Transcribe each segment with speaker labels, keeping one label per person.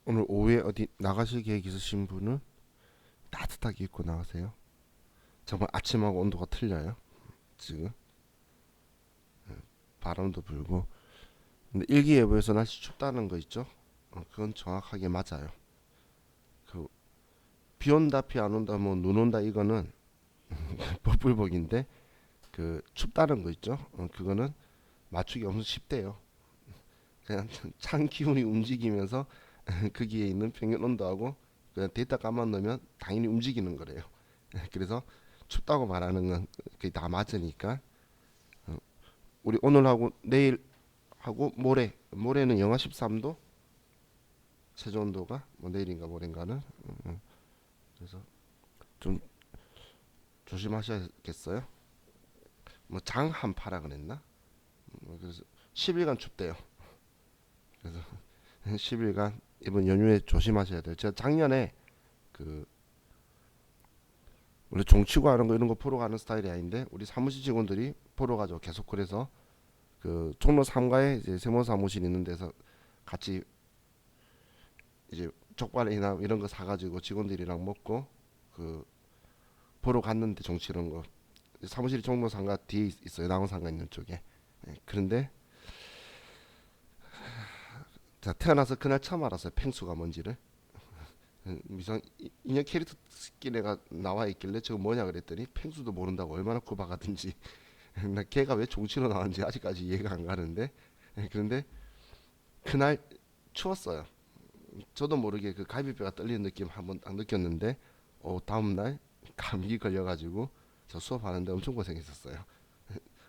Speaker 1: 오늘 오후에 어디 나가실 계획 있으신 분은 따뜻하게 입고 나가세요. 정말 아침하고 온도가 틀려요. 지금 바람도 불고. 근데 일기예보에서 날씨 춥다는 거 있죠? 그건 정확하게 맞아요. 그 비 온다, 비 안 온다, 뭐 눈 온다 이거는 버블복인데 그 춥다는 거 있죠? 그거는 맞추기 엄청 쉽대요. 그냥 찬 기운이 움직이면서 거기에 있는 평균 온도하고 그냥 데이터 값만 넣으면 당연히 움직이는 거래요. 그래서 춥다고 말하는 건 그게 다 맞으니까 우리 오늘하고 내일하고 모레는 영하 13도 최저 온도가 뭐 내일인가 모레인가는 그래서 좀 조심하셔야겠어요. 뭐 장 한파라 그랬나? 그래서 10일간 춥대요. 그래서 10일간 이번 연휴에 조심하셔야 돼요. 제가 작년에 그 원래 종치고 하는 거 이런 거 보러 가는 스타일이 아닌데 우리 사무실 직원들이 보러 가죠. 계속 그래서 그 종로 3가에 이제 세무 사무실 있는 데서 같이 이제 족발이나 이런 거 사가지고 직원들이랑 먹고 그 보러 갔는데 정치 이런 거 사무실이 종로 상가 뒤에 있어요. 낙원 상가 있는 쪽에. 그런데 자 태어나서 그날 처음 알았어요. 펭수가 뭔지를. 미성 인형 캐릭터 내가 나와 있길래 저거 뭐냐 그랬더니 펭수도 모른다고 얼마나 구박하든지 나 걔가 왜 종치로 나왔는지 아직까지 이해가 안 가는데 그런데 그날 추웠어요. 저도 모르게 그 갈비뼈가 떨리는 느낌 한번 딱 느꼈는데 다음날 감기 걸려가지고 저 수업하는데 엄청 고생했었어요.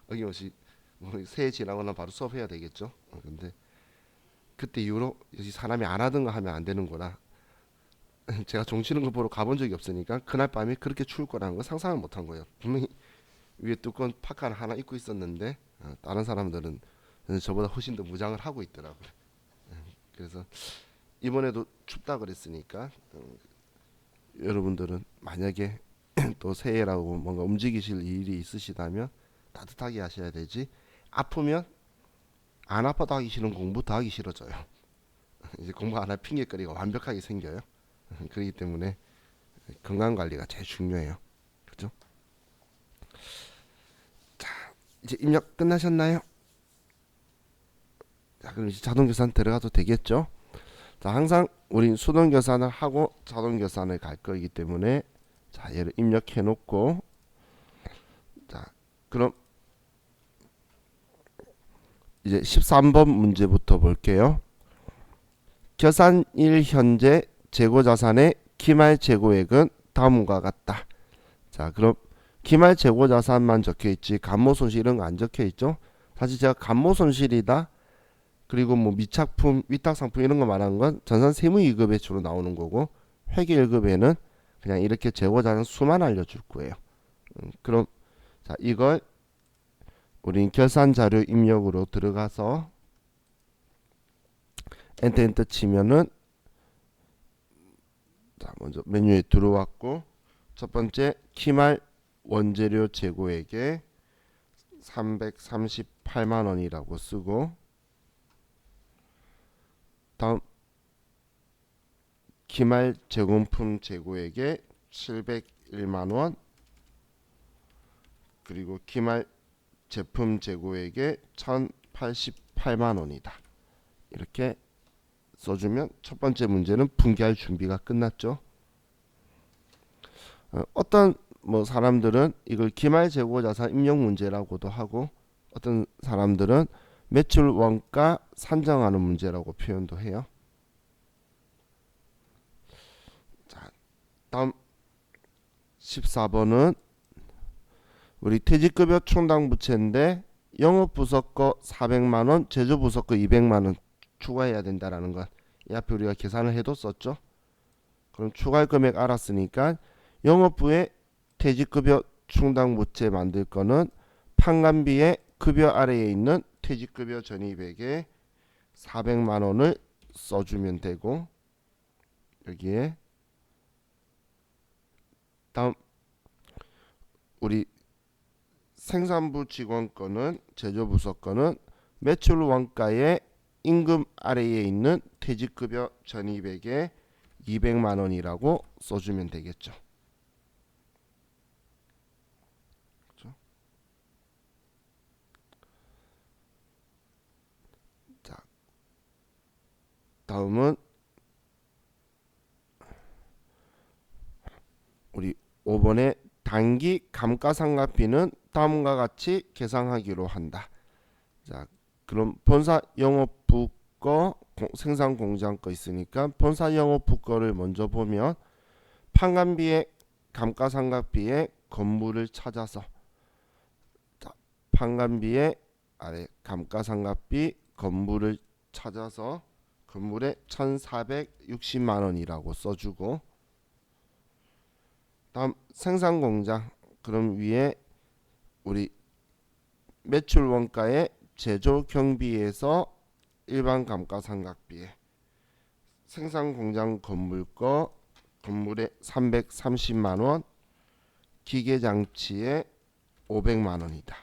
Speaker 1: 어김없이 뭐 새해 지나거나 바로 수업해야 되겠죠. 근데 그때 이후로 역시 사람이 안 하던 거 하면 안 되는 거라 제가 종치는 거 보러 가본 적이 없으니까 그날 밤이 그렇게 추울 거라는 거 상상을 못 한 거예요. 분명히 위에 두꺼운 파카를 하나 입고 있었는데 다른 사람들은 저보다 훨씬 더 무장을 하고 있더라고요. 그래서 이번에도 춥다 그랬으니까 여러분들은 만약에 또 새해라고 뭔가 움직이실 일이 있으시다면 따뜻하게 하셔야 되지. 아프면 안 아파도 하기 싫은 공부 더 하기 싫어져요. 이제 공부 안 할 핑계거리가 완벽하게 생겨요. 그렇기 때문에 건강 관리가 제일 중요해요. 그죠? 이제 입력 끝나셨나요? 자, 그럼 이제 자동 계산 들어가도 되겠죠? 자, 항상 우린 수동 계산을 하고 자동 계산을 갈 거기 때문에 자, 얘를 입력해 놓고 자, 그럼 이제 13번 문제부터 볼게요. 계산일 현재 재고 자산의 기말 재고액은 다음과 같다. 자, 그럼 기말 재고 자산만 적혀 있지 감모 손실 이런 거 안 적혀 있죠? 사실 제가 감모 손실이다. 그리고 뭐 미착품, 위탁 상품 이런 거 말하는 건 전산 세무 2급에 주로 나오는 거고 회계 1급에는 그냥 이렇게 재고 자산 수만 알려줄 거예요. 그럼 자, 이걸 우린 결산 자료 입력으로 들어가서 엔터 치면은 자, 먼저 메뉴에 들어왔고 첫 번째 기말 원재료 재고액에 338만 원이라고 쓰고 다음 기말 제공품 재고액에 701만 원 그리고 기말 제품 재고액에 1088만 원이다. 이렇게 써주면 첫 번째 문제는 분개할 준비가 끝났죠. 어떤 뭐 사람들은 이걸 기말 재고 자산 입력 문제라고도 하고 어떤 사람들은 매출 원가 산정하는 문제라고 표현도 해요. 자, 다음 14번은 우리 퇴직급여 충당 부채인데 영업부서 거 400만 원, 제조부서 거 200만 원 추가해야 된다라는 것. 이 앞에 우리가 계산을 해뒀었죠. 그럼 추가할 금액 알았으니까 영업부에 퇴직급여 충당 부채 만들 거는 판관비의 급여 아래에 있는 퇴직급여 전입액에 400만 원을 써주면 되고 여기에 다음 우리 생산부 직원 거는 제조부서 거는 매출 원가의 임금 아래에 있는 퇴직급여 1200에 200만 원이라고 써주면 되겠죠. 그렇죠? 자, 다음은 우리 5번에 단기 감가상각비는 다음과 같이 계상하기로 한다. 자, 그럼 본사 영업부 거 생산 공장 거 있으니까 본사 영업부 거를 먼저 보면 판관비의 감가상각비의 건물을 찾아서 자, 판관비의 아래 감가상각비 건물을 찾아서 건물에 1460만 원이라고 써주고 다음 생산공장 그럼 위에 우리 매출 원가의 제조 경비에서 일반 감가상각비에 생산공장 건물 거 건물에 330만 원 기계장치에 500만 원이다.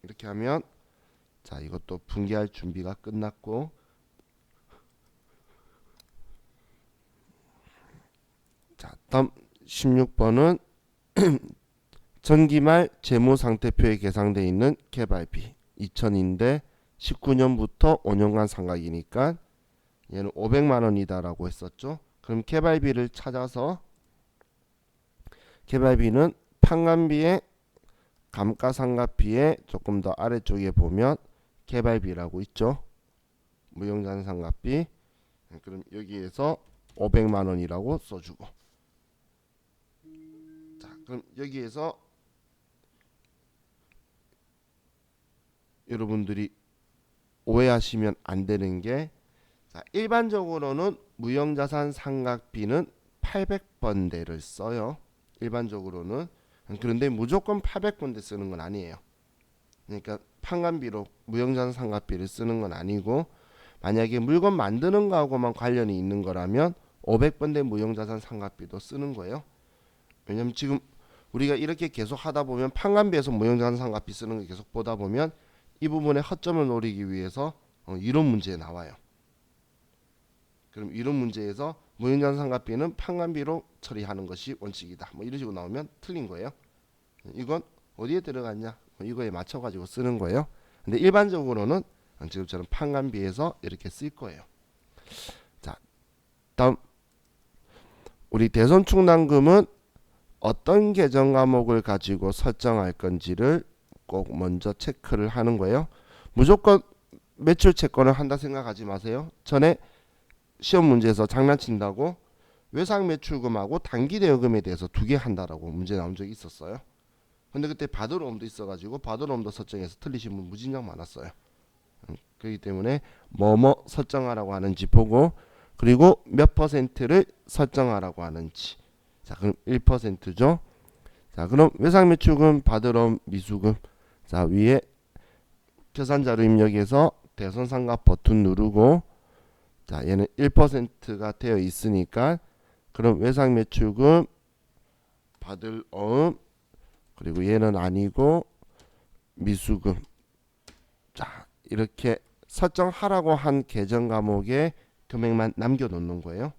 Speaker 1: 이렇게 하면 자 이것도 분기할 준비가 끝났고 자 다음 16번은 전기말 재무상태표에 계상되어 있는 개발비 2000인데 19년부터 5년간 상각이니까 얘는 500만 원이다라고 했었죠. 그럼 개발비를 찾아서 개발비는 판관비의 감가상각비의 조금 더 아래쪽에 보면 개발비라고 있죠. 무형자산상각비 그럼 여기에서 500만 원이라고 써주고 자 그럼 여기에서 여러분들이 오해하시면 안 되는 게 자, 일반적으로는 무형자산 상각비는 800번대를 써요. 일반적으로는 그런데 무조건 800번대 쓰는 건 아니에요. 그러니까 판관비로 무형자산 상각비를 쓰는 건 아니고 만약에 물건 만드는 거하고만 관련이 있는 거라면 500번대 무형자산 상각비도 쓰는 거예요. 왜냐면 지금 우리가 이렇게 계속 하다 보면 판관비에서 무형자산 상각비 쓰는 거 계속 보다 보면 이 부분에 허점을 노리기 위해서 이론 문제에 나와요. 그럼 이론 문제에서 무형자산 상각비는 판관비로 처리하는 것이 원칙이다. 뭐 이런 식으로 나오면 틀린 거예요. 이건 어디에 들어갔냐? 이거에 맞춰 가지고 쓰는 거예요. 근데 일반적으로는 지금처럼 판관비에서 이렇게 쓸 거예요. 자, 다음 우리 대손충당금은 어떤 계정 과목을 가지고 설정할 건지를 꼭 먼저 체크를 하는 거예요. 무조건 매출 채권을 한다 생각하지 마세요. 전에 시험 문제에서 장난친다고 외상 매출금하고 단기 대여금에 대해서 두 개 한다라고 문제 나온 적이 있었어요. 근데 그때 바드로움도 있어가지고 바드로움도 설정해서 틀리신 분 무진장 많았어요. 그렇기 때문에 뭐뭐 설정하라고 하는지 보고 그리고 몇 퍼센트를 설정하라고 하는지 자 그럼 1%죠. 자 그럼 외상매출금 바드로움 미수금 자 위에 계산자료 입력해서 대손상각 버튼 누르고 자 얘는 1%가 되어 있으니까 그럼 외상매출금 받을 어음 그리고 얘는 아니고 미수금 자 이렇게 설정하라고 한 계정 과목에 금액만 남겨놓는 거예요.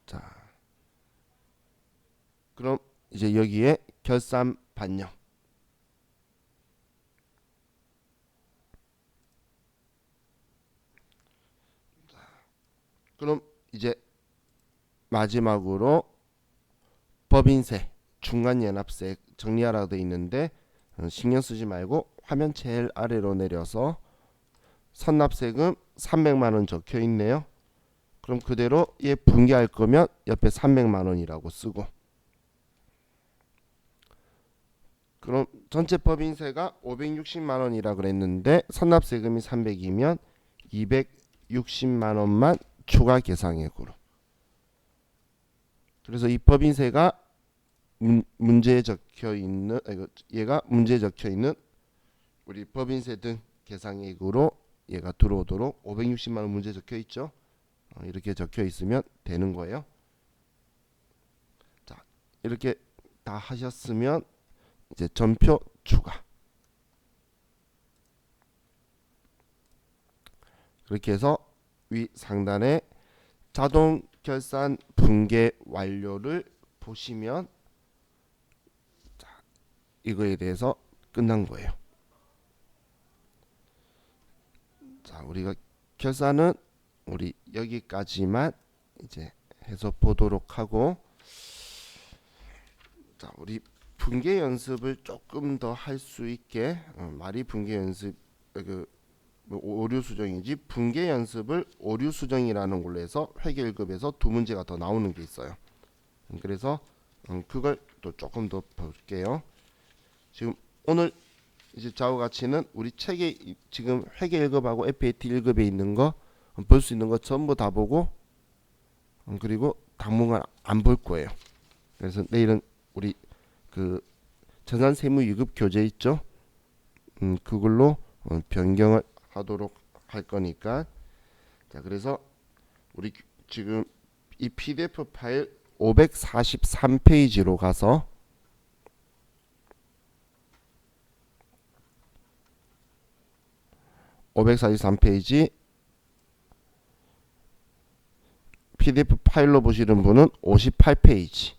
Speaker 1: 자 그럼 이제 여기에 결산 반영 그럼 이제 마지막으로 법인세 중간연합세 정리하라고 되어 있는데 신경 쓰지 말고 화면 제일 아래로 내려서 선납세금 300만 원 적혀 있네요. 그럼 그대로 얘 분기할 거면 옆에 300만 원이라고 쓰고 그럼 전체 법인세가 560만 원이라 그랬는데 선납세금이 300이면 260만 원만 추가 계상액으로 그래서 이 법인세가 문제에 적혀 있는 얘가 문제에 적혀 있는 우리 법인세 등 계상액으로 얘가 들어오도록 560만 원 문제 적혀 있죠. 이렇게 적혀 있으면 되는 거예요. 자, 이렇게 다 하셨으면 이제 전표 추가. 그렇게 해서 위 상단에 자동 결산 붕괴 완료를 보시면 이거에 대해서 끝난 거예요. 자, 우리가 결산은 우리 여기까지만 이제 해서 보도록 하고, 자, 우리 붕괴 연습을 조금 더 할 수 있게 말이 붕괴 연습 뭐 오류 수정이지 붕괴 연습을 오류 수정이라는 걸로 해서 회계 1급에서 두 문제가 더 나오는 게 있어요. 그래서 그걸 또 조금 더 볼게요. 지금 오늘 이제 좌우 가치는 우리 책에 지금 회계 1급하고 FAT 1급에 있는 거 볼 수 있는 거 전부 다 보고 그리고 당분간 안 볼 거예요. 그래서 내일은 우리 그 전산 세무 2급 교재 있죠? 그걸로 변경을 하도록 할 거니까. 자, 그래서 우리 지금 이 PDF 파일 543페이지로 가서 (543페이지) PDF 파일로 보시는 분은 58페이지.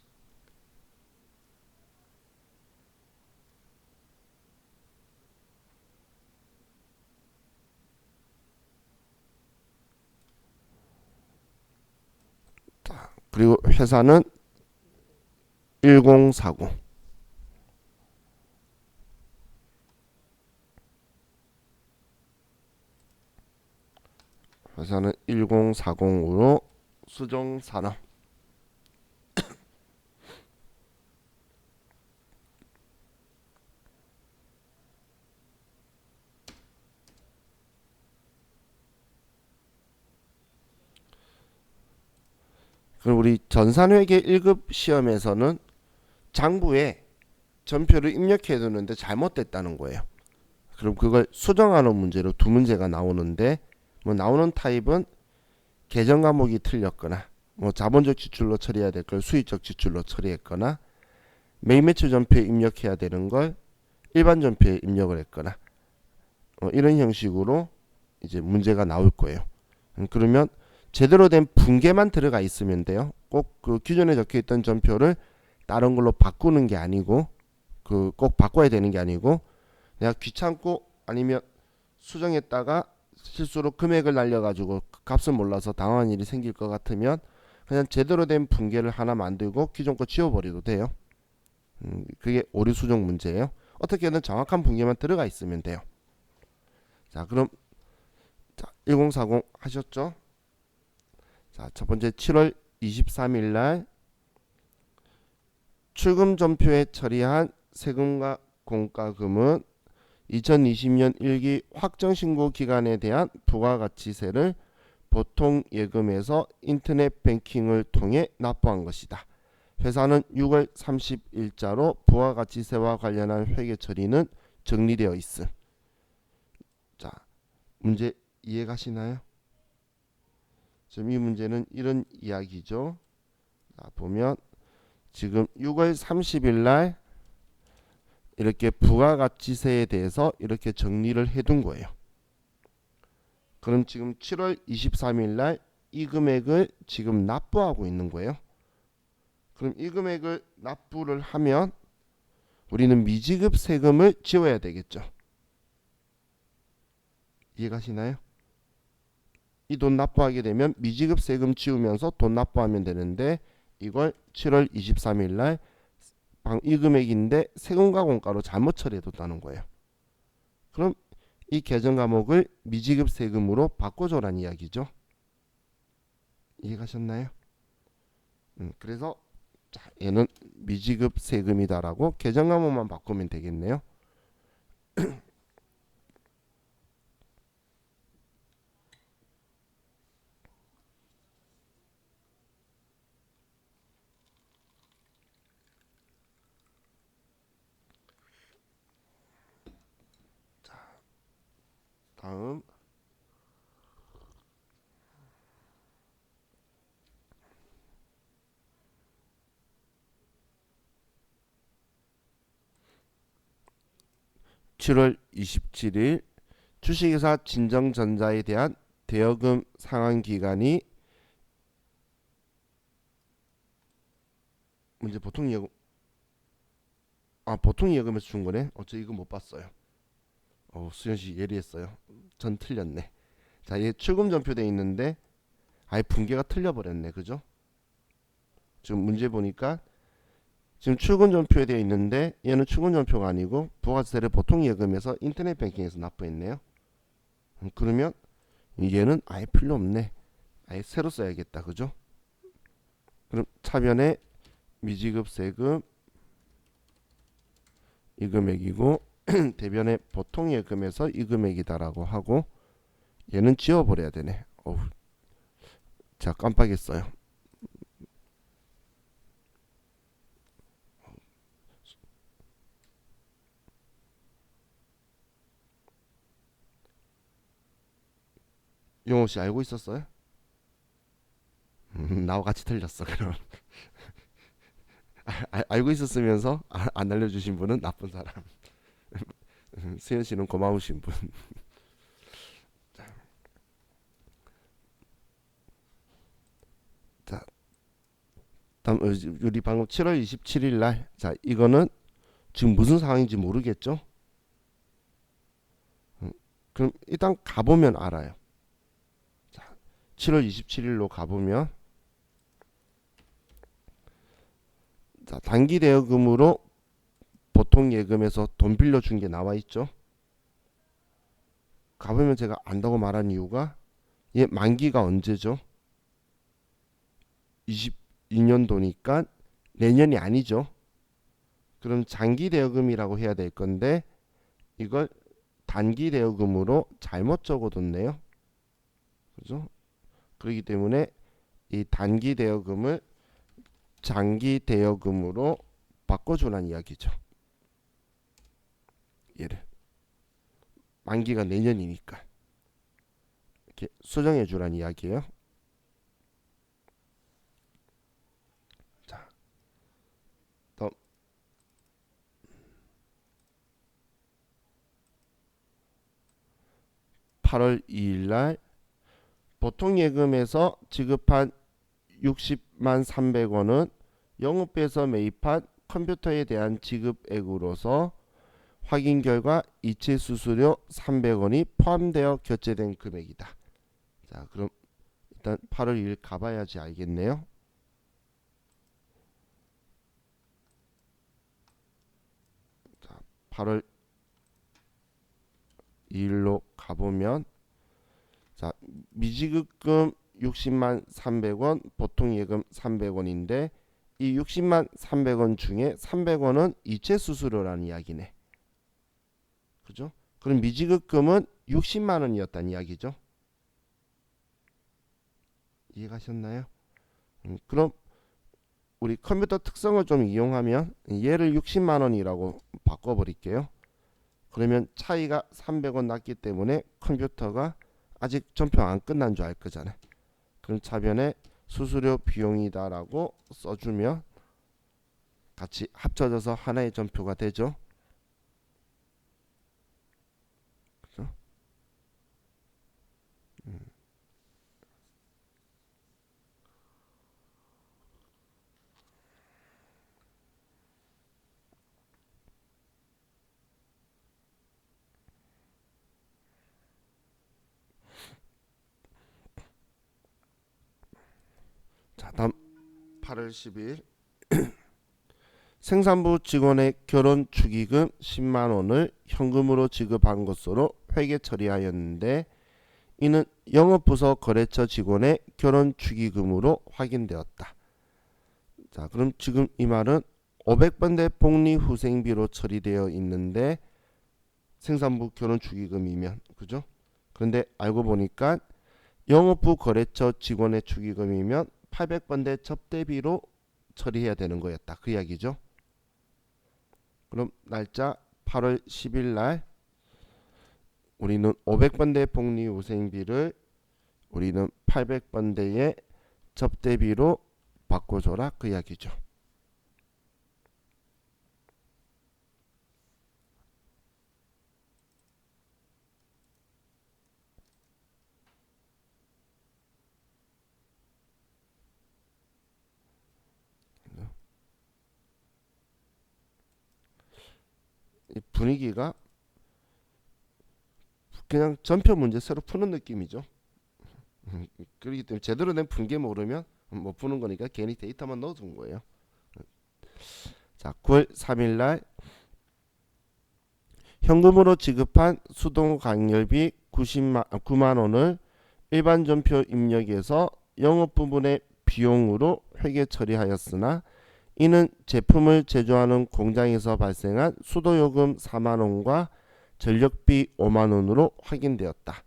Speaker 1: 그리고 회사는 1040. 회사는 1040으로 수정산업. 그리고 우리 전산회계 1급 시험에서는 장부에 전표를 입력해 두는데 잘못됐다는 거예요. 그럼 그걸 수정하는 문제로 두 문제가 나오는데, 뭐 나오는 타입은 계정 과목이 틀렸거나, 뭐 자본적 지출로 처리해야 될 걸 수익적 지출로 처리했거나, 매일 매출 전표에 입력해야 되는 걸 일반 전표에 입력을 했거나, 이런 형식으로 이제 문제가 나올 거예요. 그러면 제대로 된 붕괴만 들어가 있으면 돼요. 꼭 그 기존에 적혀 있던 전표를 다른 걸로 바꾸는 게 아니고, 그 꼭 바꿔야 되는 게 아니고, 내가 귀찮고 아니면 수정했다가 실수로 금액을 날려가지고 값을 몰라서 당황한 일이 생길 것 같으면 그냥 제대로 된 붕괴를 하나 만들고 기존 거 지워버려도 돼요. 그게 오류 수정 문제예요. 어떻게든 정확한 붕괴만 들어가 있으면 돼요. 자, 그럼 1040 하셨죠? 자, 첫 번째 7월 23일 날 출금 전표에 처리한 세금과 공과금은 2020년 1기 확정신고 기간에 대한 부가가치세를 보통 예금에서 인터넷 뱅킹을 통해 납부한 것이다. 회사는 6월 30일자로 부가가치세와 관련한 회계 처리는 정리되어 있음. 자, 문제 이해가시나요? 지금 이 문제는 이런 이야기죠. 자, 보면 지금 6월 30일 날 이렇게 부가가치세에 대해서 이렇게 정리를 해둔 거예요. 그럼 지금 7월 23일 날 이 금액을 지금 납부하고 있는 거예요. 그럼 이 금액을 납부를 하면 우리는 미지급 세금을 지워야 되겠죠. 이해가시나요? 이 돈 납부하게 되면 미지급 세금 지우면서 돈 납부하면 되는데, 이걸 7월 23일 날 이 금액인데 세금과 공과로 잘못 처리해뒀다는 거예요. 그럼 이 계정 과목을 미지급 세금으로 바꿔줘란 이야기죠. 이해가셨나요? 그래서 자, 얘는 미지급 세금이다라고 계정 과목만 바꾸면 되겠네요. 다음 7월 27일 주식회사 진정전자에 대한 대여금 상환 기간이 문제 보통 예금 보통 예금에서 준 거네. 저 이거 못 봤어요. 수현 씨 예리했어요. 전 틀렸네. 자, 얘 출금 전표돼 있는데 아예 분계가 틀려 버렸네. 그죠? 지금 문제 보니까 지금 출금 전표에 되어 있는데 얘는 출금 전표가 아니고 부가세를 보통 예금에서 인터넷 뱅킹에서 납부했네요. 그러면 얘는 아예 필요 없네. 아예 새로 써야겠다. 그죠? 그럼 차변에 미지급 세금 이 금액이고 대변에 보통 예금에서 이 금액이다라고 하고 얘는 지워버려야 되네. 자, 깜빡했어요. 용호 씨 알고 있었어요? 나와 같이 틀렸어. 그럼 알고 있었으면서 안 알려주신 분은 나쁜 사람. 수현 씨는 고마우신 분. 자, 다음 우리 방금 7월 27일 날, 자 이거는 지금 무슨 상황인지 모르겠죠? 그럼 일단 가보면 알아요. 자, 7월 27일로 가보면 자, 단기 대여금으로 보통 예금에서 돈 빌려준 게 나와 있죠. 가보면 제가 안다고 말한 이유가 얘 만기가 언제죠? 22년도니까 내년이 아니죠. 그럼 장기 대여금이라고 해야 될 건데 이걸 단기 대여금으로 잘못 적어뒀네요. 그죠? 그렇기 때문에 이 단기 대여금을 장기 대여금으로 바꿔주라는 이야기죠. 얘를 만기가 내년이니까 이렇게 수정해 주라는 이야기예요. 자, 또 8월 2일 날 보통 예금에서 지급한 60만 300원은 영업비에서 매입한 컴퓨터에 대한 지급액으로서 확인 결과 이체 수수료 300원이 포함되어 결제된 금액이다. 자, 그럼 일단 8월 2일 가봐야지 알겠네요. 자, 8월 2일로 가보면 자, 미지급금 60만 300원, 보통 예금 300원인데 이 60만 300원 중에 300원은 이체 수수료라는 이야기네. 그죠? 그럼 미지급금은 60만 원이었다는 이야기죠. 이해가셨나요? 그럼 우리 컴퓨터 특성을 좀 이용하면 얘를 60만 원이라고 바꿔버릴게요. 그러면 차이가 300원 났기 때문에 컴퓨터가 아직 전표 안 끝난 줄 알 거잖아요. 그럼 차변에 수수료 비용이다라고 써주면 같이 합쳐져서 하나의 전표가 되죠. 그죠? 자, 다음 8월 10일 생산부 직원의 결혼 축의금 10만 원을 현금으로 지급한 것으로 회계 처리하였는데 이는 영업부서 거래처 직원의 결혼 축의금으로 확인되었다. 자, 그럼 지금 이 말은 500번대 복리후생비로 처리되어 있는데 생산부 결혼 축의금이면 그죠? 그런데 알고 보니까 영업부 거래처 직원의 축의금이면 800번대 접대비로 처리해야 되는 거였다. 그 이야기죠. 그럼 날짜 8월 10일 날 우리는 500번대 복리후생비를 우리는 800번대의 접대비로 바꿔줘라. 그 이야기죠. 이 분위기가 그냥 전표 문제 새로 푸는 느낌이죠. 그렇기 때문에 제대로 된 분계 모르면 못 푸는 거니까 괜히 데이터만 넣어둔 거예요. 자, 9월 3일 날 현금으로 지급한 수동 강렬비 9만 원을 일반 전표 입력에서 영업 부분의 비용으로 회계 처리하였으나 이는 제품을 제조하는 공장에서 발생한 수도요금 4만 원과 전력비 5만 원으로 확인되었다.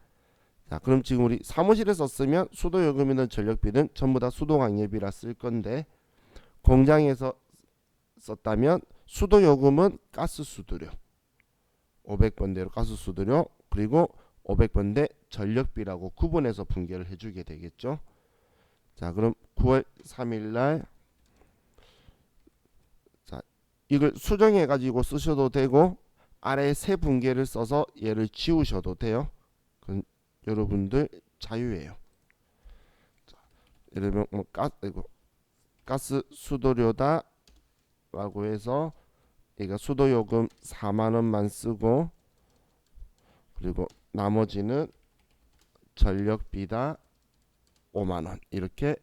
Speaker 1: 자, 그럼 지금 우리 사무실에서 쓰면 수도요금이든 전력비든 전부 다 수도강렬비라 쓸 건데 공장에서 썼다면 수도요금은 가스수도료 500번대로 가스수도료 그리고 500번대 전력비라고 구분해서 분계를 해주게 되겠죠. 자, 그럼 9월 3일 날 자, 이걸 수정해 가지고 쓰셔도 되고 아래에 세 분계를 써서 얘를 지우셔도 돼요. 그건 여러분들 자유예요. 자, 예를 들면 뭐 가스 수도료다 라고 해서 얘가 수도요금 4만 원만 쓰고 그리고 나머지는 전력비다 5만 원 이렇게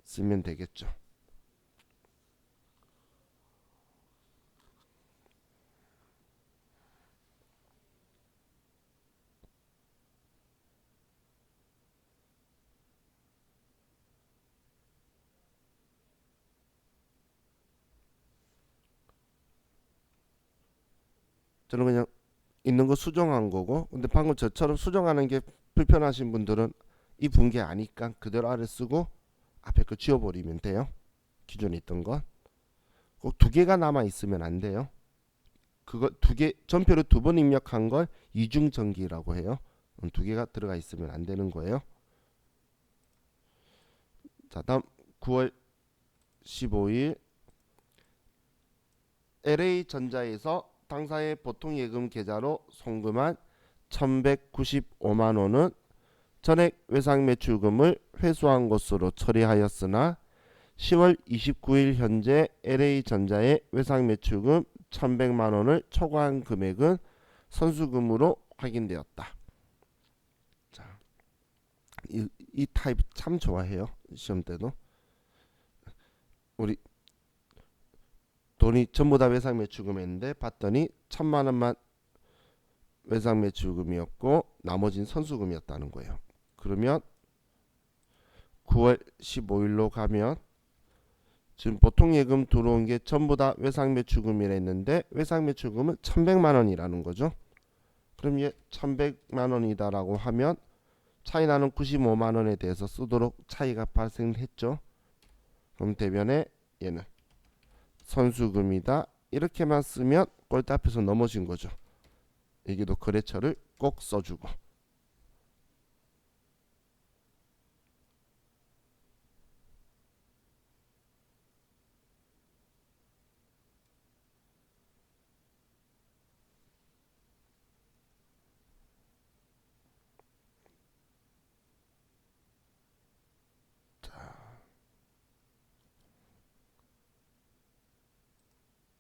Speaker 1: 쓰면 되겠죠. 저는 그냥 있는 거 수정한 거고 근데 방금 저처럼 수정하는 게 불편하신 분들은 이 분계 아니까 그대로 아래 쓰고 앞에 거 지워버리면 돼요. 기존에 있던 건 꼭 두 개가 남아 있으면 안 돼요. 그거 두 개 전표를 두 번 입력한 걸 이중 전기라고 해요. 두 개가 들어가 있으면 안 되는 거예요. 자, 다음 9월 15일 LA전자에서 당사의 보통예금 계좌로 송금한 1195만 원은 전액 외상매출금을 회수한 것으로 처리하였으나 10월 29일 현재 LA전자의 외상매출금 1100만 원을 초과한 금액은 선수금으로 확인되었다. 자, 이 타입 참 좋아해요. 시험 때도 우리 돈이 전부 다 외상매출금이었는데 봤더니 1000만 원만 외상매출금이었고 나머지는 선수금이었다는 거예요. 그러면 9월 15일로 가면 지금 보통예금 들어온 게 전부 다 외상매출금이라 했는데 외상매출금은 1100만 원이라는 거죠. 그럼 얘 1100만 원이다라고 하면 차이 나는 95만 원에 대해서 쓰도록 차이가 발생했죠. 그럼 대변에 얘는 선수금이다 이렇게만 쓰면 꼴대 앞에서 넘어진 거죠. 여기도 거래처를 꼭 써주고.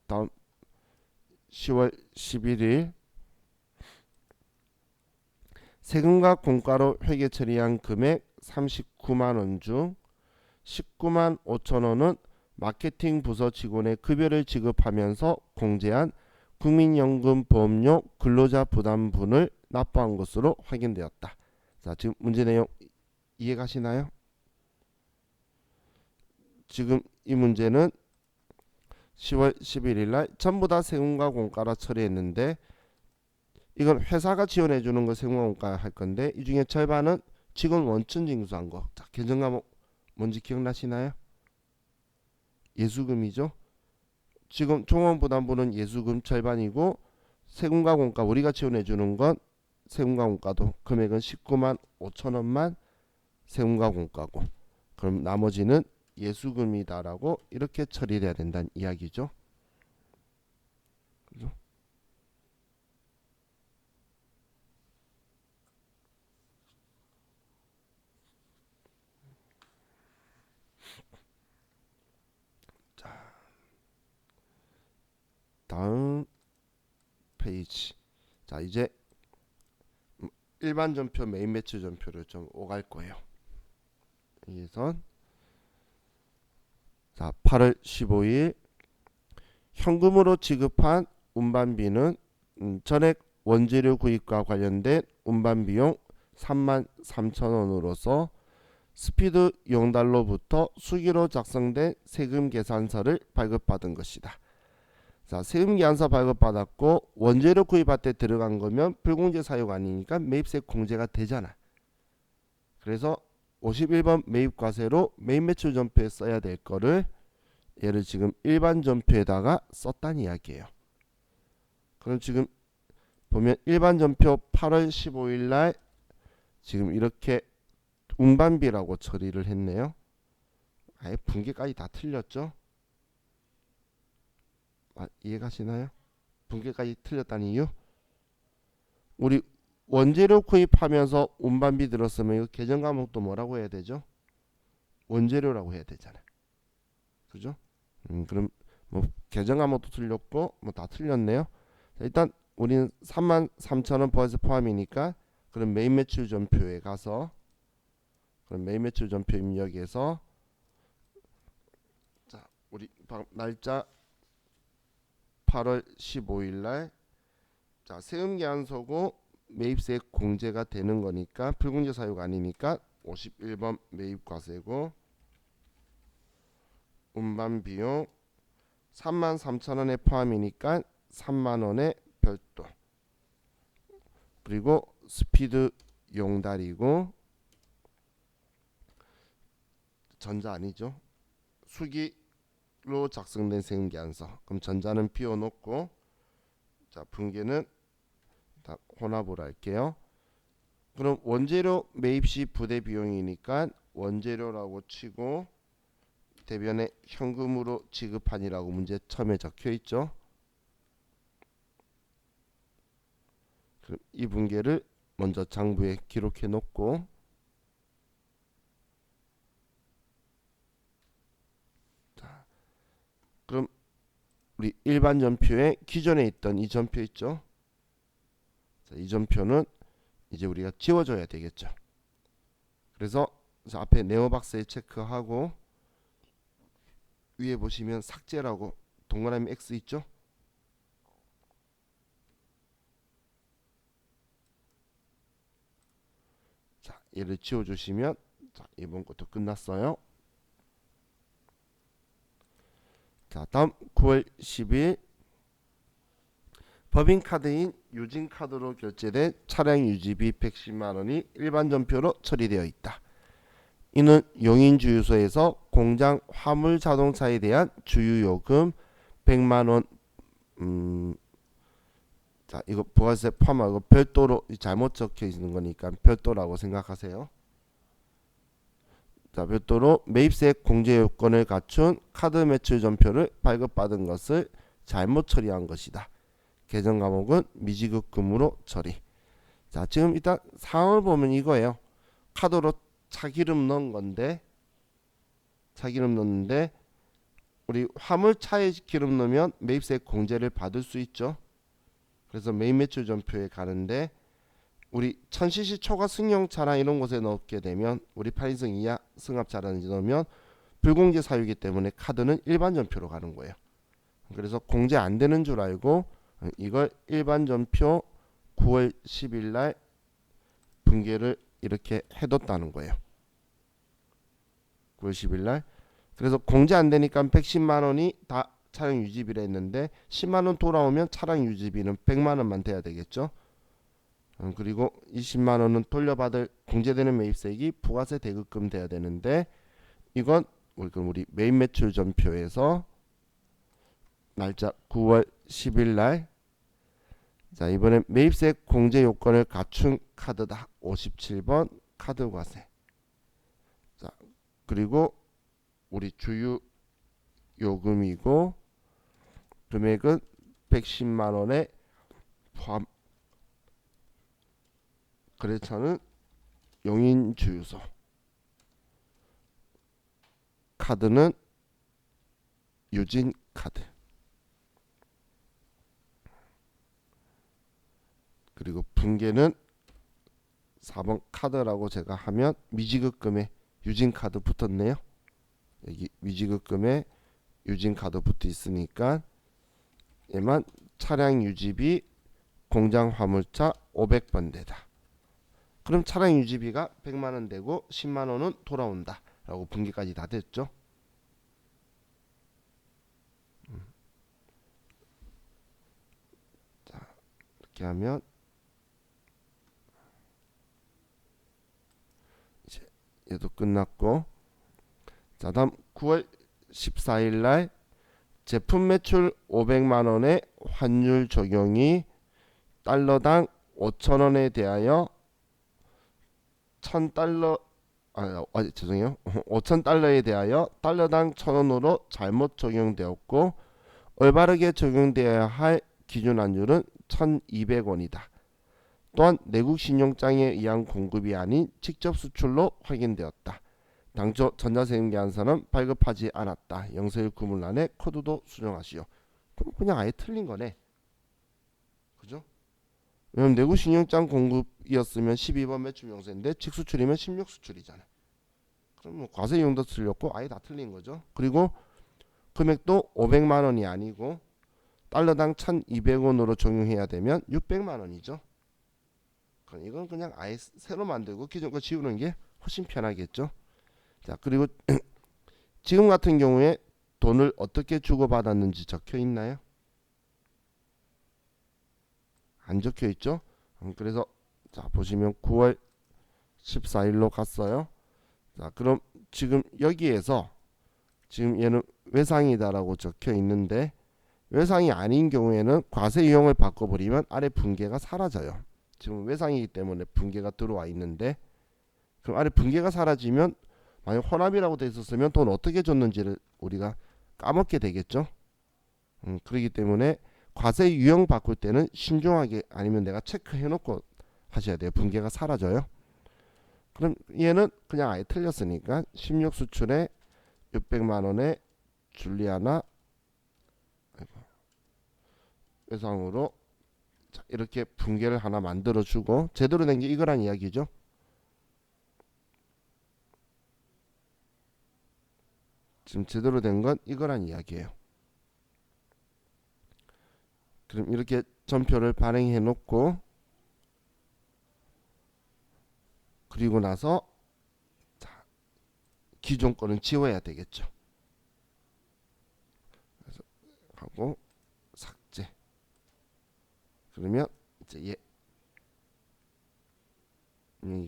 Speaker 1: 다음 10월 11일 세금과 공과로 회계 처리한 금액 39만 원 중 19만 5천 원은 마케팅 부서 직원의 급여를 지급하면서 공제한 국민연금보험료 근로자 부담분을 납부한 것으로 확인되었다. 자, 지금 문제 내용 이해가시나요? 지금 이 문제는 10월 11일 날 전부 다 세금과 공과로 처리했는데 이건 회사가 지원해 주는 거 세금과 공과 할 건데 이 중에 절반은 직원 원천 징수한 거. 자, 계정 과목 뭔지 기억나시나요? 예수금이죠. 지금 종원부담분은 예수금 절반이고 세금과 공과 우리가 지원해 주는 건 세금과 공과도 금액은 19만 5천 원만 세금과 공과고 그럼 나머지는 예수금이다라고 이렇게 처리해야 된다는 이야기죠. 그죠? 다음 페이지. 자, 이제 일반 전표, 메인 매출 전표를 좀 오갈 거예요. 여기선 자, 8월 15일 현금으로 지급한 운반비는 전액 원재료 구입과 관련된 운반비용 33,000원으로서 스피드 용달로부터 수기로 작성된 세금 계산서를 발급받은 것이다. 자, 세금 계산서 발급받았고 원재료 구입할 때 들어간 거면 불공제 사유가 아니니까 매입세 공제가 되잖아. 그래서 51번 매입과세로 메인 매출 전표에 써야 될 거를 얘를 지금 일반 전표에다가 썼다는 이야기예요. 그럼 지금 보면 일반 전표 8월 15일 날 지금 이렇게 운반비라고 처리를 했네요. 아예 분계까지 다 틀렸죠? 이해가시나요? 분계까지 틀렸다는 이유? 우리 원재료 구입하면서 운반비 들었으면 이거 계정 과목도 뭐라고 해야 되죠? 원재료라고 해야 되잖아. 그죠? 그럼 뭐 계정 과목도 틀렸고 뭐 다 틀렸네요. 자, 일단 우리는 33,000원 벌써 포함이니까 그럼 메인 매출 전표에 가서 그럼 메인 매출 전표 입력에서 자, 우리 날짜 8월 15일 날 자, 세금 계산서고 매입세 공제가 되는 거니까 불공제 사유가 아니니까 51번 매입과세고 운반 비용 33,000원에 포함이니까 3만원에 별도 그리고 스피드 용달이고 전자 아니죠. 수기로 작성된 세금 계산서. 그럼 전자는 비워놓고 자, 분계는 다 혼합으로 할게요. 그럼 원재료 매입 시 부대 비용이니까 원재료라고 치고 대변에 현금으로 지급한이라고 문제 처음에 적혀 있죠. 그럼 이 분계를 먼저 장부에 기록해 놓고 자, 그럼 우리 일반 전표에 기존에 있던 이 전표 있죠. 자, 이 전표는 이제 우리가 지워줘야 되겠죠. 그래서 앞에 네오박스에 체크하고 위에 보시면 삭제라고 동그라미 X 있죠. 자, 얘를 지워주시면 자, 이번 것도 끝났어요. 자, 다음 9월 10일 법인카드인 유진카드로 결제된 차량 유지비 110만원이 일반 전표로 처리되어 있다. 이는 용인주유소에서 공장 화물 자동차에 대한 주유요금 100만원 자, 이거 부가세 포함하고 별도로 잘못 적혀 있는 거니까 별도라고 생각하세요. 자, 별도로 매입세 공제 요건을 갖춘 카드 매출 전표를 발급받은 것을 잘못 처리한 것이다. 계정 과목은 미지급금으로 처리. 자, 지금 일단 상황을 보면 이거예요. 카드로 차기름 넣은 건데 차기름 넣는데 우리 화물차에 기름 넣으면 매입세 공제를 받을 수 있죠. 그래서 메인 매출 전표에 가는데 우리 1000cc 초과 승용차나 이런 곳에 넣게 되면 우리 8인승 이하 승합차라든지 넣으면 불공제 사유이기 때문에 카드는 일반 전표로 가는 거예요. 그래서 공제 안 되는 줄 알고 이걸 일반 전표 9월 10일 날 분계를 이렇게 해뒀다는 거예요. 9월 10일 날. 그래서 공제 안 되니까 110만 원이 다 차량 유지비를 했는데 10만 원 돌아오면 차량 유지비는 100만 원만 돼야 되겠죠. 그리고 20만 원은 돌려받을 공제되는 매입세액이 부가세 대급금 돼야 되는데 이건 우리 메인 매출 전표에서 날짜 9월 10일 날 자, 이번엔 매입세 공제 요건을 갖춘 카드다. 57번 카드 과세. 자, 그리고 우리 주유 요금이고 금액은 110만 원에 포함. 거래처는 용인주유소. 카드는 유진카드. 그리고 붕괴는 4번 카드라고 제가 하면 미지급금에 유진카드 붙었네요. 여기 미지급금에 유진카드 붙어 있으니까 얘만 차량 유지비 공장 화물차 500번대다. 그럼 차량 유지비가 100만원 되고 10만원은 돌아온다 라고 분기까지 다 됐죠. 자, 이렇게 하면 이제 얘도 끝났고, 자 다음 9월 14일 날 제품 매출 500만원의 환율 적용이 달러당 5,000원에 대하여 1,000달러 죄송해요. 5,000달러에 대하여 달러당 1,000원으로 잘못 적용되었고 올바르게 적용되어야 할 기준 환율은 1,200원이다. 또한 내국 신용장에 의한 공급이 아닌 직접 수출로 확인되었다. 당초 전자세금계산서는 발급하지 않았다. 영세일 구물란에 코드도 수정하시오. 그럼 그냥 아예 틀린 거네. 그죠? 왜냐면 내국 신용장 공급이었으면 12번 매출 용세인데 직수출이면 16수출이잖아. 그럼 뭐 과세 이용도 틀렸고 아예 다 틀린 거죠. 그리고 금액도 500만원이 아니고 달러당 1,200원으로 적용해야 되면 600만원이죠. 그럼 이건 그냥 아예 새로 만들고 기존 거 지우는 게 훨씬 편하겠죠. 자, 그리고 지금 같은 경우에 돈을 어떻게 주고받았는지 적혀 있나요? 안 적혀 있죠? 그래서 자 보시면 9월 14일로 갔어요. 자, 그럼 지금 여기에서 지금 얘는 외상이다라고 적혀 있는데 외상이 아닌 경우에는 과세 유형을 바꿔버리면 아래 분계가 사라져요. 지금 외상이기 때문에 분계가 들어와 있는데 그럼 아래 분계가 사라지면 만약 혼합이라고 돼 있었으면 돈 어떻게 줬는지를 우리가 까먹게 되겠죠. 그렇기 때문에 과세 유형 바꿀 때는 신중하게 아니면 내가 체크해 놓고 하셔야 돼요. 분계가 사라져요. 그럼 얘는 그냥 아예 틀렸으니까 16수출에 600만원에 줄리아나 외상으로 자, 이렇게 분계를 하나 만들어 주고 제대로 된 게 이거란 이야기죠. 지금 제대로 된 건 이거란 이야기예요. 그럼 이렇게 전표를 발행해 놓고 그리고 나서 자, 기존 거는 지워야 되겠죠. 그래서 하고 삭제. 그러면 이제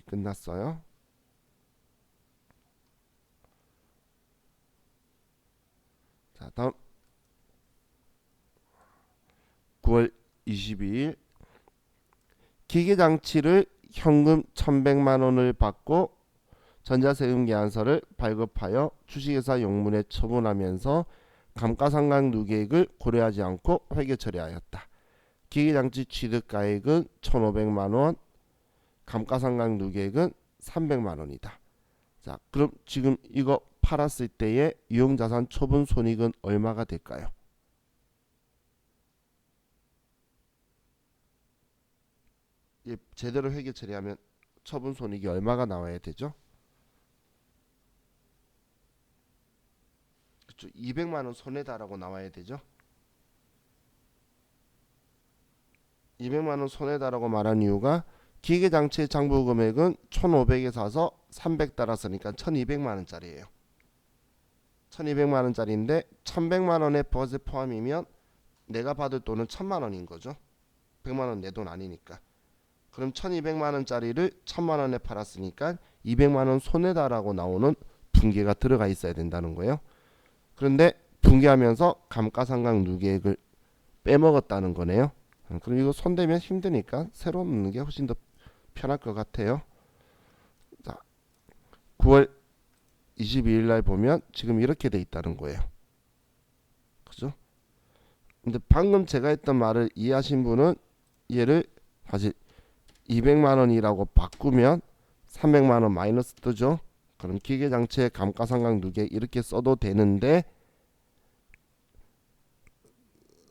Speaker 1: 끝났어요. 자, 다음 9월 22일 기계장치를 현금 1,100만원을 받고 전자세금계산서를 발급하여 주식회사 용문에 처분하면서 감가상각 누계액을 고려하지 않고 회계 처리하였다. 기계장치 취득가액은 1,500만원, 감가상각 누계액은 300만원이다. 자, 그럼 지금 이거 팔았을 때의 유형자산 처분 손익은 얼마가 될까요? 제대로 회계 처리하면 처분 손익이 얼마가 나와야 되죠? 그렇죠. 200만원 손해다라고 나와야 되죠. 200만원 손해다라고 말한 이유가 기계장치의 장부 금액은 1,500에 사서 300 따랐으니까 1,200만원짜리예요. 1,200만원짜리인데 1,100만원의 버세 포함이면 내가 받을 돈은 1,000만원인 거죠. 100만원 내 돈 아니니까. 그럼 1,200만원짜리를 1,000만원에 팔았으니까 200만원 손해다라고 나오는 분계가 들어가 있어야 된다는 거예요. 그런데 분계하면서 감가상각 누계액을 빼먹었다는 거네요. 그럼 이거 손대면 힘드니까 새로 넣는 게 훨씬 더 편할 것 같아요. 자, 9월 22일 날 보면 지금 이렇게 돼 있다는 거예요. 그죠? 근데 방금 제가 했던 말을 이해하신 분은 얘를 사실 200만원이라고 바꾸면 300만원 마이너스 뜨죠. 그럼 기계장치의 감가상각 누계 이렇게 써도 되는데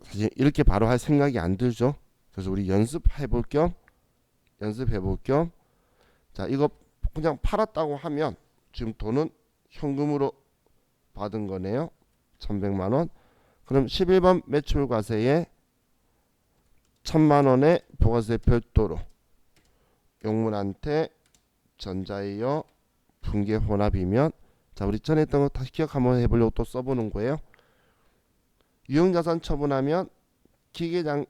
Speaker 1: 사실 이렇게 바로 할 생각이 안 들죠. 그래서 우리 연습해 볼 겸 연습해 볼 겸, 자 이거 그냥 팔았다고 하면 지금 돈은 현금으로 받은 거네요. 1100만원. 그럼 11번 매출 과세에 1000만원의 부가세 별도로 용문한테 전자이어 분계 혼합이면, 자 우리 전에 했던 거 다시 기억 한번 해보려고 또 써보는 거예요. 유형자산 처분하면 기계장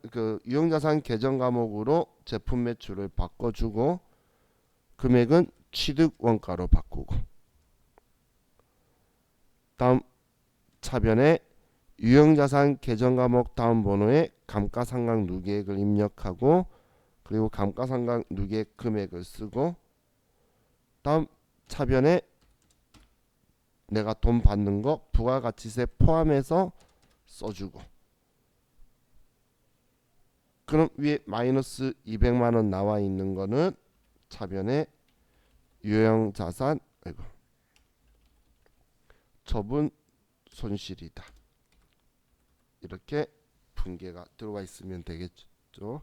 Speaker 1: 유형자산 계정 과목으로 제품 매출을 바꿔주고 금액은 취득 원가로 바꾸고, 다음 차변에 유형자산 계정 과목 다음 번호에 감가상각 누계액을 입력하고, 그리고 감가상각 누계액 금액을 쓰고, 다음 차변에 내가 돈 받는 거 부가가치세 포함해서 써주고, 그럼 위에 마이너스 200만원 나와 있는 거는 차변에 유형자산 처분 손실이다, 이렇게 분계가 들어와 있으면 되겠죠.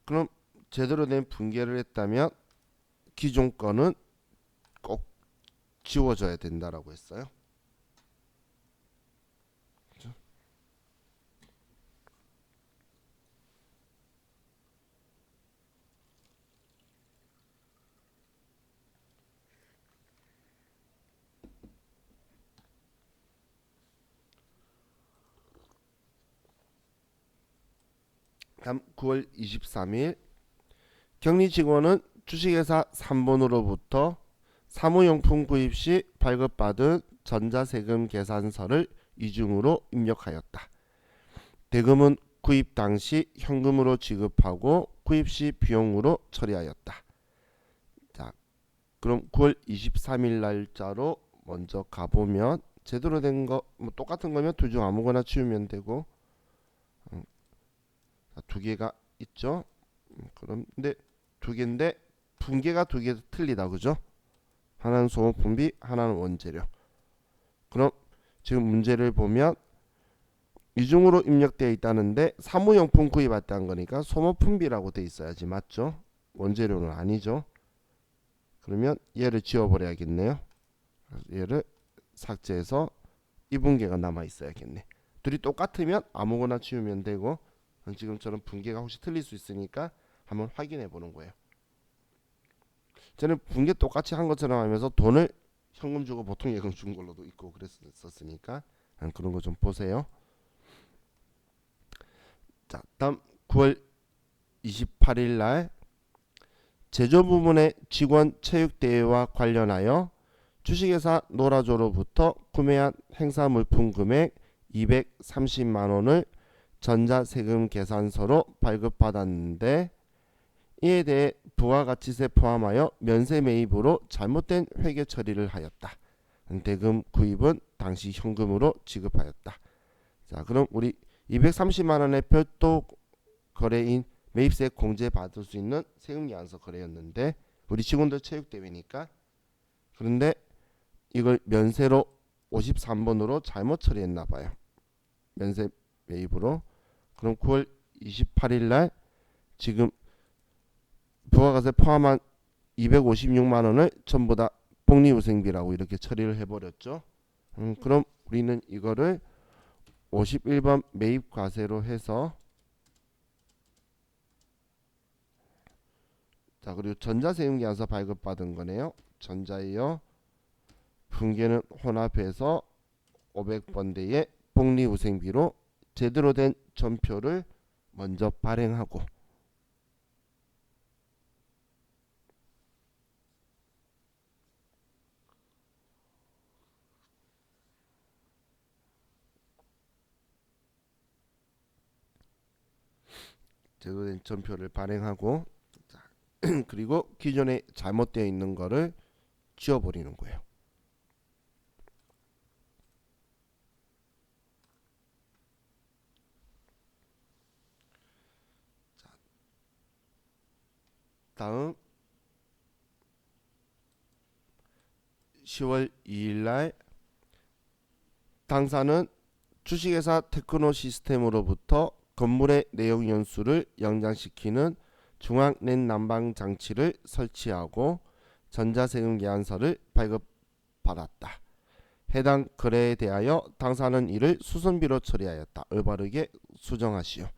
Speaker 1: 그럼 제대로 된 분계를 했다면 기존 거는 꼭 지워져야 된다라고 했어요. 그죠? 다음 9월 23일 격리 직원은 주식회사 3번으로부터 사무용품 구입 시 발급받은 전자세금 계산서를 이중으로 입력하였다. 대금은 구입 당시 현금으로 지급하고 구입 시 비용으로 처리하였다. 자, 그럼 9월 23일 날짜로 먼저 가보면 제대로 된 거 뭐 똑같은 거면 둘 중 아무거나 치우면 되고, 두 개가 있죠. 그럼 근데 두 개인데 분계가 두 개 틀리다, 그죠? 하나는 소모품비, 하나는 원재료. 그럼 지금 문제를 보면 이중으로 입력되어 있다는데 사무용품 구입했다는 거니까 소모품비라고 돼 있어야지, 맞죠? 원재료는 아니죠. 그러면 얘를 지워버려야겠네요. 얘를 삭제해서 이 분계가 남아 있어야겠네. 둘이 똑같으면 아무거나 지우면 되고, 지금처럼 분계가 혹시 틀릴 수 있으니까 한번 확인해 보는 거예요. 저는 분계 똑같이 한 것처럼 하면서 돈을 현금 주고 보통 예금 준 걸로도 있고 그랬었으니까 그런 거 좀 보세요. 자, 다음 9월 28일 날 제조 부문의 직원 체육 대회와 관련하여 주식회사 노라조로부터 구매한 행사 물품 금액 230만 원을 전자세금 계산서로 발급받았는데, 이에 대해 부가가치세 포함하여 면세 매입으로 잘못된 회계 처리를 하였다. 대금 구입은 당시 현금으로 지급하였다. 자, 그럼 우리 230만 원의 별도 거래인 매입세 공제 받을 수 있는 세금계산서 거래였는데 우리 직원들 체육대회니까, 그런데 이걸 면세로 53번으로 잘못 처리했나 봐요. 면세 매입으로. 그럼 9월 28일 날 지금 부가가세 포함한 256만 원을 전부 다 복리후생비라고 이렇게 처리를 해버렸죠. 그럼 우리는 이거를 51번 매입과세로 해서, 자 그리고 전자세금계산서 발급받은 거네요. 전자이어 분계는 혼합해서 500번대의 복리후생비로 제대로 된 전표를 먼저 발행하고, 제대로 된 전표를 발행하고, 그리고 기존에 잘못되어 있는 거를 지워버리는 거예요. 다음 10월 2일 날 당사는 주식회사 테크노시스템으로부터 건물의 내용 연수를 연장시키는 중앙 넷 난방 장치를 설치하고 전자세금 계산서를 발급받았다. 해당 거래에 대하여 당사는 이를 수선비로 처리하였다. 올바르게 수정하시오.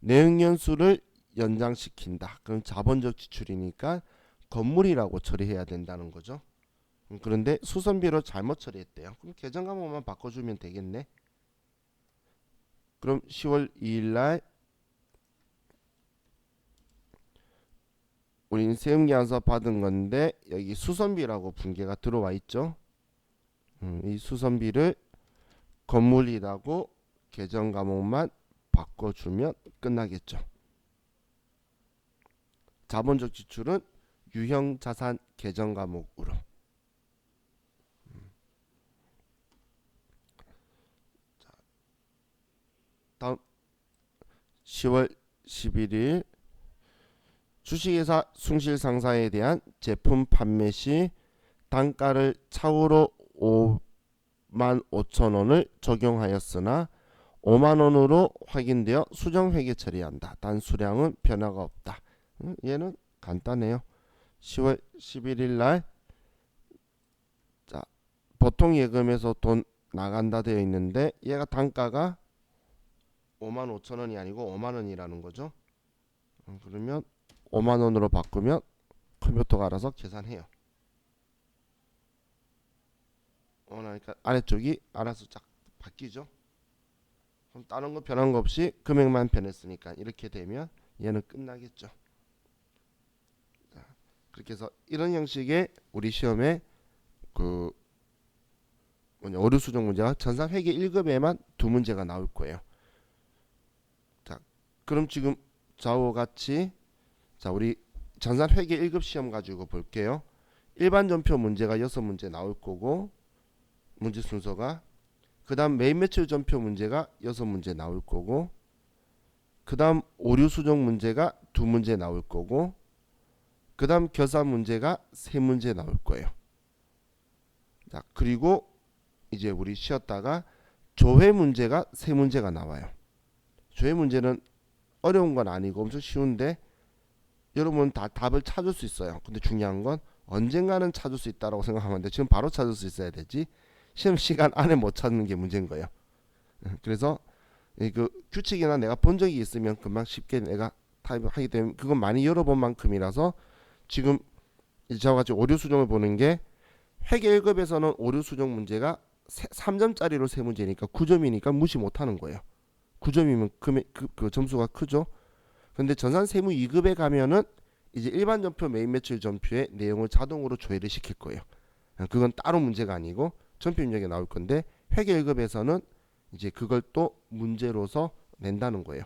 Speaker 1: 내용 연수를 연장시킨다. 그럼 자본적 지출이니까 건물이라고 처리해야 된다는 거죠. 그런데 수선비로 잘못 처리했대요. 그럼 계정 과목만 바꿔주면 되겠네. 그럼 10월 2일 날 우리는 세금계산서 받은 건데 여기 수선비라고 분계가 들어와 있죠. 이 수선비를 건물이라고 계정 과목만 바꿔주면 끝나겠죠. 자본적 지출은 유형 자산 계정 과목으로. 다음 10월 11일 주식회사 숭실상사에 대한 제품 판매 시 단가를 차후로 55,000원을 적용하였으나 5만원으로 확인되어 수정회계 처리한다. 단 수량은 변화가 없다. 얘는 간단해요. 10월 11일 날 자, 보통 예금에서 돈 나간다 되어 있는데 얘가 단가가 55,000원이 아니고 5만원이라는 거죠. 그러면 5만원으로 바꾸면 컴퓨터가 알아서 계산해요. 그러니까 아래쪽이 알아서 쫙 바뀌죠. 그럼 다른 거 변한 거 없이 금액만 변했으니까 이렇게 되면 얘는 끝나겠죠. 자, 그렇게 해서 이런 형식의 우리 시험에 그 어류 수정 문제가 전산 회계 1급에만 두 문제가 나올 거예요. 자, 그럼 지금 좌우와 같이 자, 우리 전산 회계 1급 시험 가지고 볼게요. 일반 전표 문제가 6문제 나올 거고 문제 순서가 그 다음 매입 매출 전표 문제가 6문제 나올 거고 그 다음 오류 수정 문제가 2문제 나올 거고 그 다음 결산 문제가 3문제 나올 거예요. 자, 그리고 이제 우리 쉬었다가 조회 문제가 3문제가 나와요. 조회 문제는 어려운 건 아니고 엄청 쉬운데 여러분 다 답을 찾을 수 있어요. 근데 중요한 건 언젠가는 찾을 수 있다라고 생각하면 돼. 지금 바로 찾을 수 있어야 되지. 시험 시간 안에 못 찾는 게 문제인 거예요. 그래서 그 규칙이나 내가 본 적이 있으면 금방 쉽게 내가 타입하게 되면 그건 많이 열어본 만큼이라서 지금 저와 같이 오류 수정을 보는 게 회계 1급에서는 오류 수정 문제가 3점짜리로 3문제니까 9점이니까 무시 못하는 거예요. 9점이면 그 점수가 크죠. 근데 전산 세무 2급에 가면은 이제 일반 전표 매입 매출 전표의 내용을 자동으로 조회를 시킬 거예요. 그건 따로 문제가 아니고 전표 입력에 나올 건데 회계 1급에서는 이제 그걸 또 문제로서 낸다는 거예요.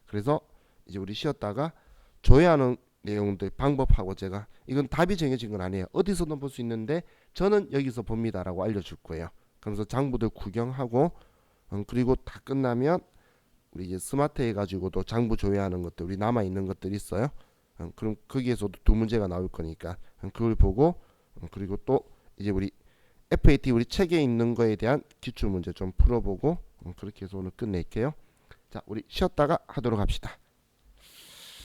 Speaker 1: 그래서 이제 우리 쉬었다가 조회하는 내용들 방법하고 제가 이건 답이 정해진 건 아니에요. 어디서든 볼 수 있는데 저는 여기서 봅니다라고 알려줄 거예요. 그래서 장부들 구경하고 그리고 다 끝나면 우리 이제 스마트 해가지고도 장부 조회하는 것들 우리 남아 있는 것들 있어요. 그럼 거기에서도 2문제가 나올 거니까 그걸 보고 그리고 또 이제 우리 FAT 우리 책에 있는 거에 대한 기출 문제 좀 풀어보고 그렇게 해서 오늘 끝낼게요. 자, 우리 쉬었다가 하도록 합시다.